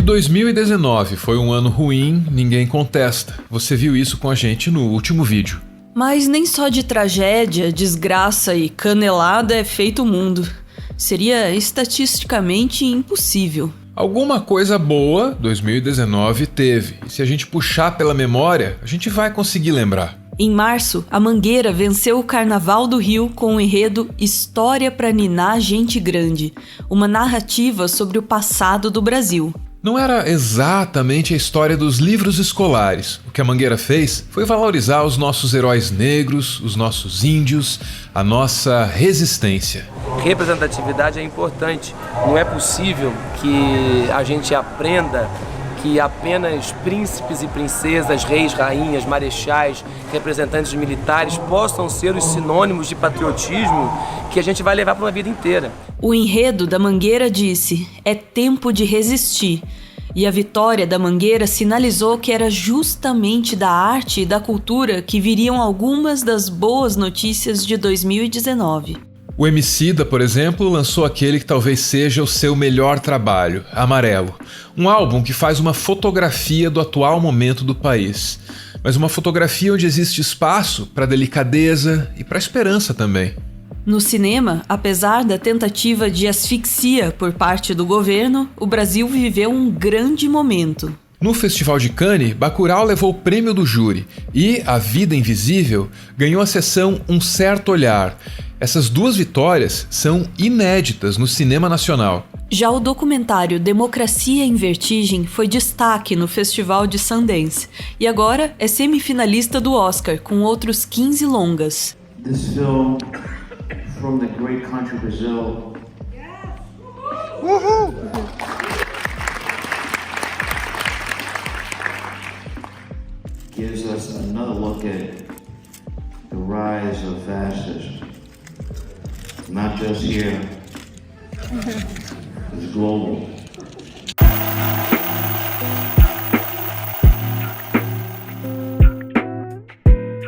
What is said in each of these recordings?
2019 foi um ano ruim, ninguém contesta. Você viu isso com a gente no último vídeo. Mas nem só de tragédia, desgraça e canelada é feito o mundo. Seria estatisticamente impossível. Alguma coisa boa 2019 teve, e se a gente puxar pela memória, a gente vai conseguir lembrar. Em março, a Mangueira venceu o Carnaval do Rio com o enredo História pra Ninar Gente Grande, uma narrativa sobre o passado do Brasil. Não era exatamente a história dos livros escolares. O que a Mangueira fez foi valorizar os nossos heróis negros, os nossos índios, a nossa resistência. Representatividade é importante. Não é possível que a gente aprenda que apenas príncipes e princesas, reis, rainhas, marechais, representantes militares possam ser os sinônimos de patriotismo que a gente vai levar para uma vida inteira. O enredo da Mangueira disse: é tempo de resistir. E a vitória da Mangueira sinalizou que era justamente da arte e da cultura que viriam algumas das boas notícias de 2019. O Emicida, por exemplo, lançou aquele que talvez seja o seu melhor trabalho, Amarelo. Um álbum que faz uma fotografia do atual momento do país. Mas uma fotografia onde existe espaço para delicadeza e para esperança também. No cinema, apesar da tentativa de asfixia por parte do governo, o Brasil viveu um grande momento. No Festival de Cannes, Bacurau levou o prêmio do júri e A Vida Invisível ganhou a sessão Um Certo Olhar. Essas duas vitórias são inéditas no cinema nacional. Já o documentário Democracia em Vertigem foi destaque no Festival de Sundance e agora é semifinalista do Oscar com outros 15 longas. This film from the great country Brazil. Gives us another look at the rise of fascism. Not just here, it's global.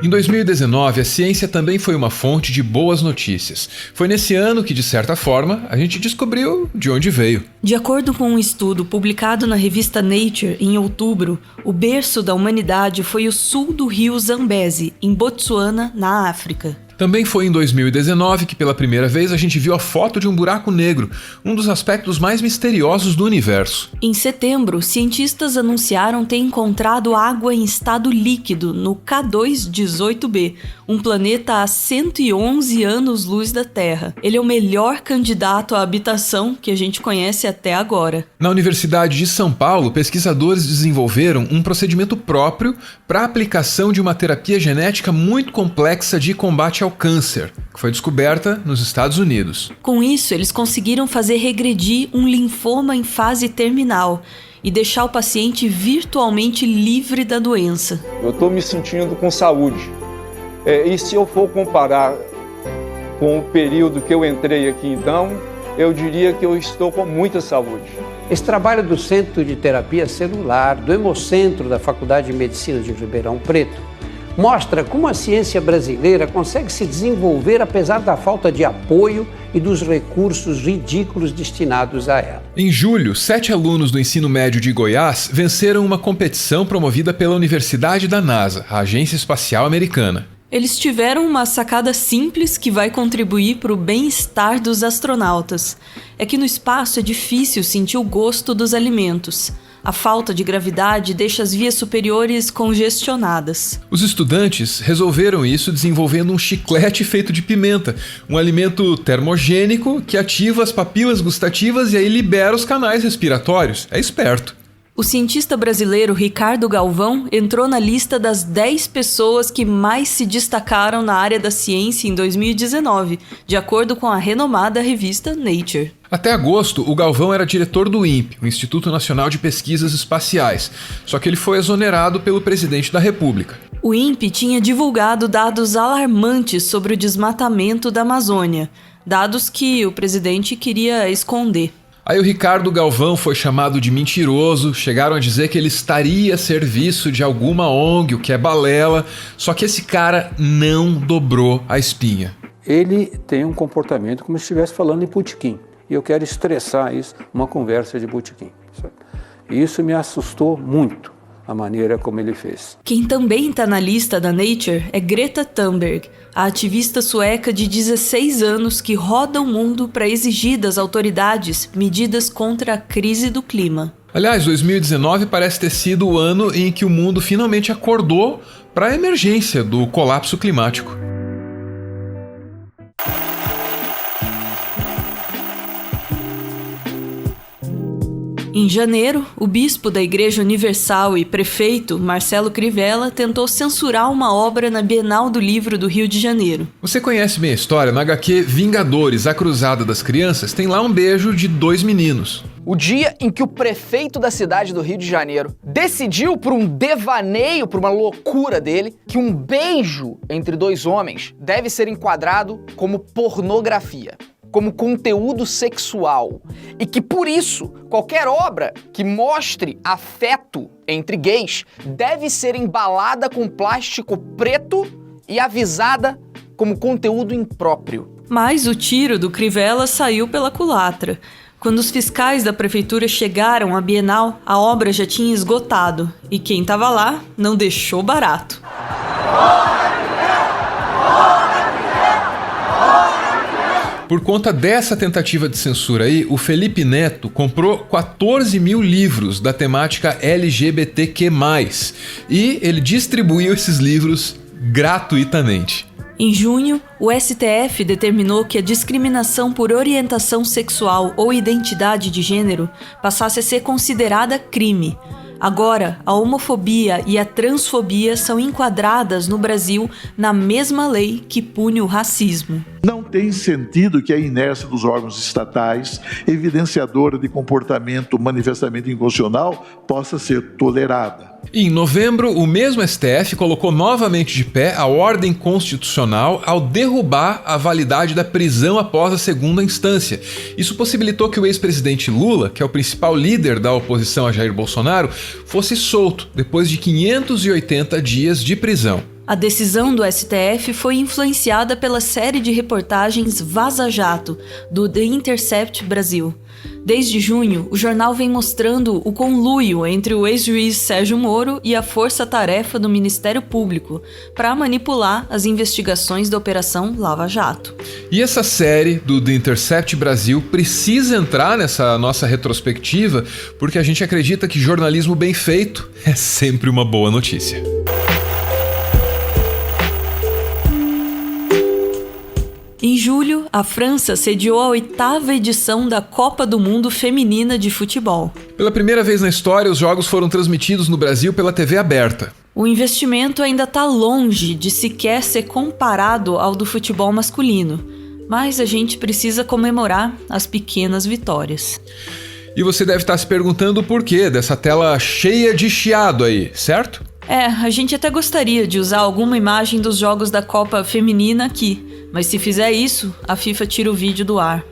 Em 2019, a ciência também foi uma fonte de boas notícias. Foi nesse ano que, de certa forma, a gente descobriu de onde veio. De acordo com um estudo publicado na revista Nature em outubro, o berço da humanidade foi o sul do rio Zambeze, em Botsuana, na África. Também foi em 2019 que pela primeira vez a gente viu a foto de um buraco negro, um dos aspectos mais misteriosos do universo. Em setembro, cientistas anunciaram ter encontrado água em estado líquido no K2-18b, um planeta a 111 anos-luz da Terra. Ele é o melhor candidato à habitação que a gente conhece até agora. Na Universidade de São Paulo, pesquisadores desenvolveram um procedimento próprio para a aplicação de uma terapia genética muito complexa de combate ao câncer, que foi descoberta nos Estados Unidos. Com isso, eles conseguiram fazer regredir um linfoma em fase terminal e deixar o paciente virtualmente livre da doença. Eu estou me sentindo com saúde. E se eu for comparar com o período que eu entrei aqui então, eu diria que eu estou com muita saúde. Esse trabalho do Centro de Terapia Celular, do Hemocentro da Faculdade de Medicina de Ribeirão Preto, mostra como a ciência brasileira consegue se desenvolver apesar da falta de apoio e dos recursos ridículos destinados a ela. Em julho, 7 alunos do ensino médio de Goiás venceram uma competição promovida pela Universidade da NASA, a Agência Espacial Americana. Eles tiveram uma sacada simples que vai contribuir para o bem-estar dos astronautas. É que no espaço é difícil sentir o gosto dos alimentos. A falta de gravidade deixa as vias superiores congestionadas. Os estudantes resolveram isso desenvolvendo um chiclete feito de pimenta, um alimento termogênico que ativa as papilas gustativas e aí libera os canais respiratórios. É esperto. O cientista brasileiro Ricardo Galvão entrou na lista das 10 pessoas que mais se destacaram na área da ciência em 2019, de acordo com a renomada revista Nature. Até agosto, o Galvão era diretor do INPE, o Instituto Nacional de Pesquisas Espaciais, só que ele foi exonerado pelo presidente da República. O INPE tinha divulgado dados alarmantes sobre o desmatamento da Amazônia, dados que o presidente queria esconder. Aí o Ricardo Galvão foi chamado de mentiroso, chegaram a dizer que ele estaria a serviço de alguma ONG, o que é balela, só que esse cara não dobrou a espinha. Ele tem um comportamento como se estivesse falando em botequim. E eu quero estressar isso, uma conversa de botequim. E isso me assustou muito, a maneira como ele fez. Quem também está na lista da Nature é Greta Thunberg, a ativista sueca de 16 anos que roda o mundo para exigir das autoridades medidas contra a crise do clima. Aliás, 2019 parece ter sido o ano em que o mundo finalmente acordou para a emergência do colapso climático. Em janeiro, o bispo da Igreja Universal e prefeito, Marcelo Crivella, tentou censurar uma obra na Bienal do Livro do Rio de Janeiro. Você conhece bem a história? Na HQ Vingadores, a Cruzada das Crianças, tem lá um beijo de 2 meninos. O dia em que o prefeito da cidade do Rio de Janeiro decidiu, por um devaneio, por uma loucura dele, que um beijo entre 2 homens deve ser enquadrado como pornografia, como conteúdo sexual, e que por isso qualquer obra que mostre afeto entre gays deve ser embalada com plástico preto e avisada como conteúdo impróprio. Mas o tiro do Crivella saiu pela culatra. Quando os fiscais da prefeitura chegaram à Bienal, a obra já tinha esgotado, e quem estava lá não deixou barato. Por conta dessa tentativa de censura aí, o Felipe Neto comprou 14 mil livros da temática LGBTQ+, e ele distribuiu esses livros gratuitamente. Em junho, o STF determinou que a discriminação por orientação sexual ou identidade de gênero passasse a ser considerada crime. Agora, a homofobia e a transfobia são enquadradas no Brasil na mesma lei que pune o racismo. Não tem sentido que a inércia dos órgãos estatais, evidenciadora de comportamento manifestamente inconstitucional, possa ser tolerada. Em novembro, o mesmo STF colocou novamente de pé a ordem constitucional ao derrubar a validade da prisão após a segunda instância. Isso possibilitou que o ex-presidente Lula, que é o principal líder da oposição a Jair Bolsonaro, fosse solto depois de 580 dias de prisão. A decisão do STF foi influenciada pela série de reportagens Vaza Jato, do The Intercept Brasil. Desde junho, o jornal vem mostrando o conluio entre o ex-juiz Sérgio Moro e a força-tarefa do Ministério Público para manipular as investigações da Operação Lava Jato. E essa série do The Intercept Brasil precisa entrar nessa nossa retrospectiva porque a gente acredita que jornalismo bem feito é sempre uma boa notícia. Em julho, a França sediou a 8ª edição da Copa do Mundo Feminina de Futebol. Pela primeira vez na história, os jogos foram transmitidos no Brasil pela TV aberta. O investimento ainda está longe de sequer ser comparado ao do futebol masculino, mas a gente precisa comemorar as pequenas vitórias. E você deve estar se perguntando o porquê dessa tela cheia de chiado aí, certo? A gente até gostaria de usar alguma imagem dos jogos da Copa Feminina aqui, mas se fizer isso, a FIFA tira o vídeo do ar.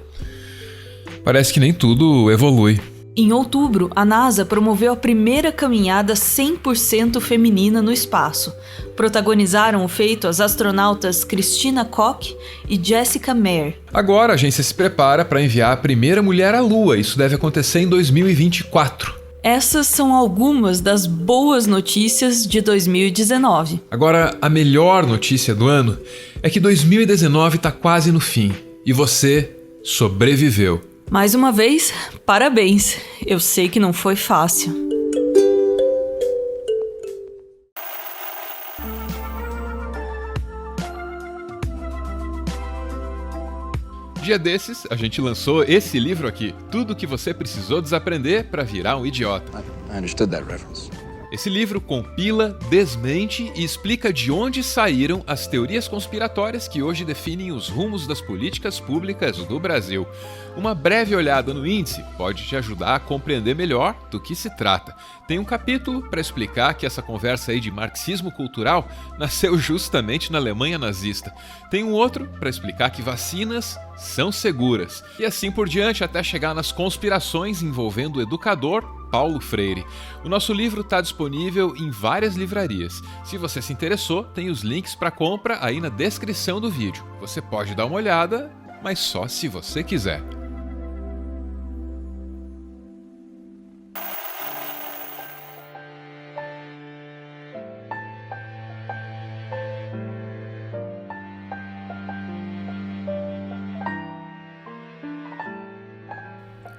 Parece que nem tudo evolui. Em outubro, a NASA promoveu a primeira caminhada 100% feminina no espaço. Protagonizaram o feito as astronautas Christina Koch e Jessica Meir. Agora a agência se prepara para enviar a primeira mulher à Lua. Isso deve acontecer em 2024. Essas são algumas das boas notícias de 2019. Agora, a melhor notícia do ano é que 2019 está quase no fim e você sobreviveu. Mais uma vez, parabéns. Eu sei que não foi fácil. Dia desses, a gente lançou esse livro aqui, Tudo o que você precisou desaprender para virar um idiota. I understood that reference. Esse livro compila, desmente e explica de onde saíram as teorias conspiratórias que hoje definem os rumos das políticas públicas do Brasil. Uma breve olhada no índice pode te ajudar a compreender melhor do que se trata. Tem um capítulo para explicar que essa conversa aí de marxismo cultural nasceu justamente na Alemanha nazista. Tem um outro para explicar que vacinas são seguras. E assim por diante até chegar nas conspirações envolvendo o educador Paulo Freire. O nosso livro está disponível em várias livrarias. Se você se interessou, tem os links para compra aí na descrição do vídeo. Você pode dar uma olhada, mas só se você quiser.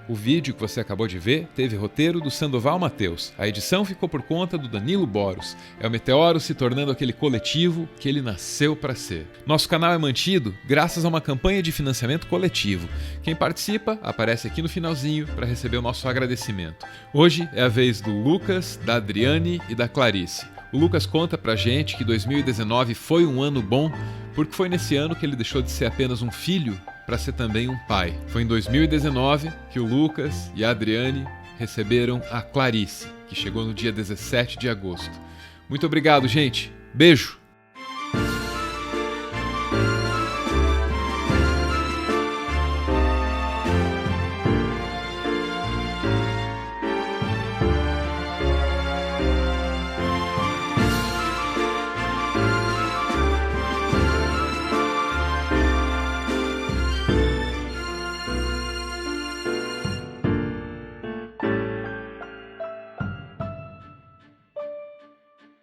O vídeo que você acabou de ver teve roteiro do Sandoval Mateus. A edição ficou por conta do Danilo Boros. É o Meteoro se tornando aquele coletivo que ele nasceu para ser. Nosso canal é mantido graças a uma campanha de financiamento coletivo. Quem participa aparece aqui no finalzinho para receber o nosso agradecimento. Hoje é a vez do Lucas, da Adriane e da Clarice. O Lucas conta pra gente que 2019 foi um ano bom porque foi nesse ano que ele deixou de ser apenas um filho para ser também um pai. Foi em 2019 que o Lucas e a Adriane receberam a Clarice, que chegou no dia 17 de agosto. Muito obrigado, gente. Beijo!